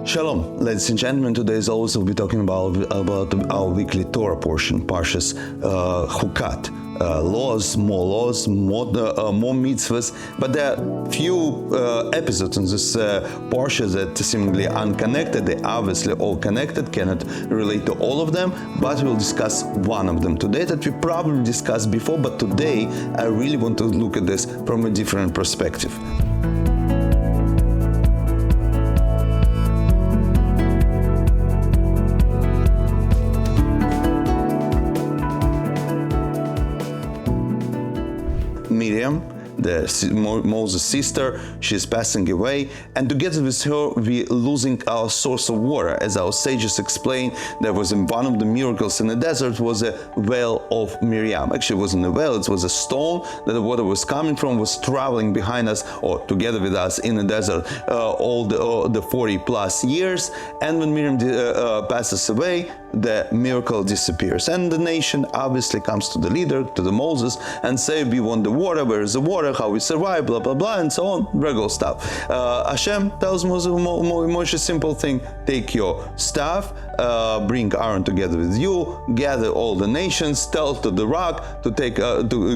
Shalom, ladies and gentlemen. Today, as always, we'll be talking about our weekly Torah portion, Parshas Chukat. Laws, more mitzvahs, but there are few episodes in this Parsha that seemingly unconnected. They obviously all connected, cannot relate to all of them, but we'll discuss one of them today that we probably discussed before, but today I really want to look at this from a different perspective. Miriam, Moses' sister, she's passing away, and together with her we're losing our source of water. As our sages explained, there was one of the miracles in the desert was a well of Miriam. Actually, it wasn't a well, it was a stone that the water was coming from, was traveling behind us or together with us in the desert all the 40 plus years. And when Miriam passes away, the miracle disappears, and the nation obviously comes to the leader, to the Moses, and say, we want the water, where is the water, how we survive, blah blah blah, and so on, regular stuff. Hashem tells Moshe a simple thing: take your staff, bring Aaron together with you, gather all the nations, tell to the rock to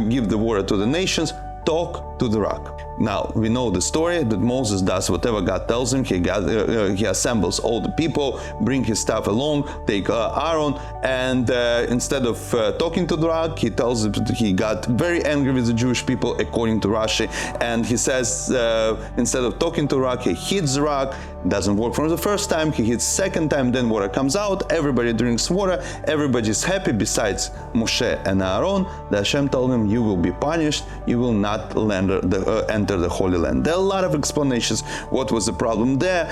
give the water to the nations, talk to the rock. Now, we know the story that Moses does whatever God tells him. He assembles all the people, bring his staff along, take Aaron, and instead of talking to the rock, he got very angry with the Jewish people, according to Rashi, and he says, instead of talking to the rock, he hits the rock. Doesn't work from the first time, he hits second time, then water comes out, everybody drinks water, everybody's happy besides Moshe and Aaron. The Hashem told him, you will be punished, you will not enter the Holy Land. There are a lot of explanations what was the problem there.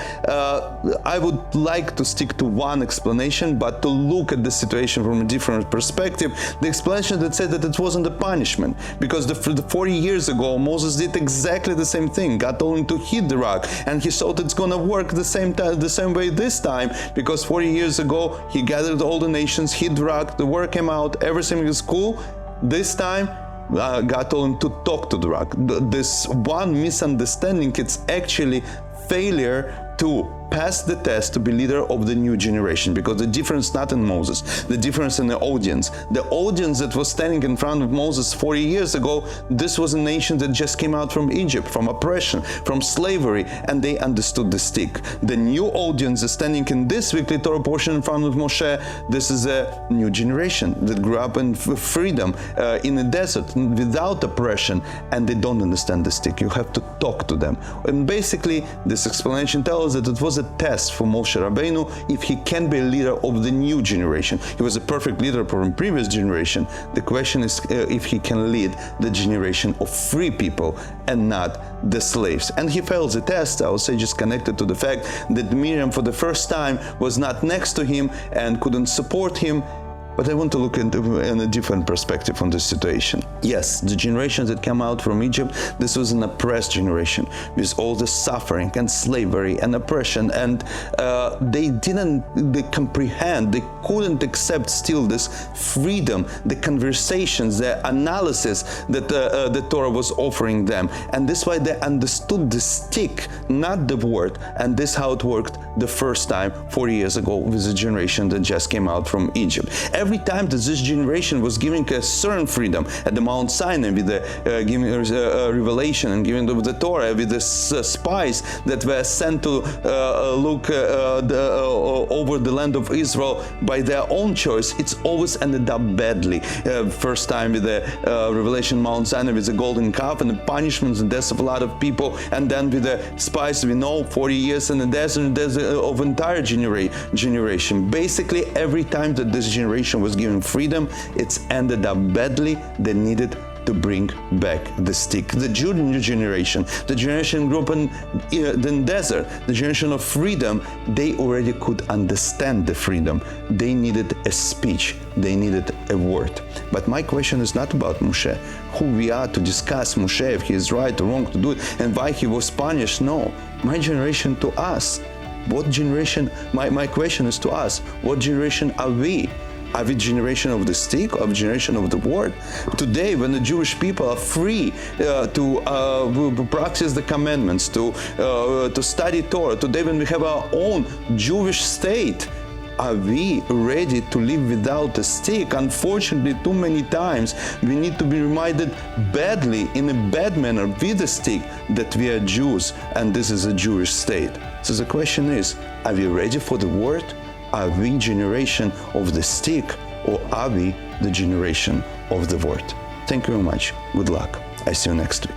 I would like to stick to one explanation, but to look at the situation from a different perspective. The explanation that said that it wasn't a punishment, because the 40 years ago Moses did exactly the same thing. God told him to hit the rock, and he thought it's gonna work the same way this time, because 40 years ago he gathered all the nations, hit the rock, the word came out, everything is cool. This time God told him to talk to the rock. This one misunderstanding, it's actually failure to pass the test to be leader of the new generation, because the difference not in Moses, the difference in the audience. The audience that was standing in front of Moses 40 years ago, this was a nation that just came out from Egypt, from oppression, from slavery, and they understood the stick. The new audience is standing in this weekly Torah portion in front of Moshe. This is a new generation that grew up in freedom, in the desert, without oppression, and they don't understand the stick. You have to talk to them. And basically, this explanation tells us that it was a test for Moshe Rabbeinu if he can be a leader of the new generation. He was a perfect leader from the previous generation. The question is if he can lead the generation of free people and not the slaves. And he fails the test. I would say just connected to the fact that Miriam for the first time was not next to him and couldn't support him. But I want to look in a different perspective on this situation. Yes, the generation that came out from Egypt, this was an oppressed generation with all the suffering and slavery and oppression, and they comprehend, they couldn't accept still this freedom, the conversations, the analysis that the Torah was offering them. And this is why they understood the stick, not the word. And this is how it worked the first time 40 years ago with the generation that just came out from Egypt. Every time that this generation was giving a certain freedom at the Mount Sinai with the giving revelation and giving the Torah, with the spies that were sent to look over the land of Israel by their own choice, it's always ended up badly. First time with the revelation Mount Sinai with the golden calf and the punishments and deaths of a lot of people, and then with the spies, we know 40 years in the desert of entire generation. Basically, every time that this generation was given freedom, it's ended up badly. They needed to bring back the stick. The new generation, the generation grew up in the desert, the generation of freedom, they already could understand the freedom. They needed a speech, they needed a word. But my question is not about Moshe, who we are to discuss Moshe, if he is right or wrong to do it, and why he was punished. No, my generation to us. What generation, my question is to us, what generation are we? Are we generation of the stick, or generation of the word? Today, when the Jewish people are free to practice the commandments, to study Torah, today when we have our own Jewish state, are we ready to live without a stick? Unfortunately, too many times we need to be reminded badly, in a bad manner, with a stick, that we are Jews and this is a Jewish state. So the question is, are we ready for the word? Are we generation of the stick, or are we the generation of the word? Thank you very much. Good luck. I see you next week.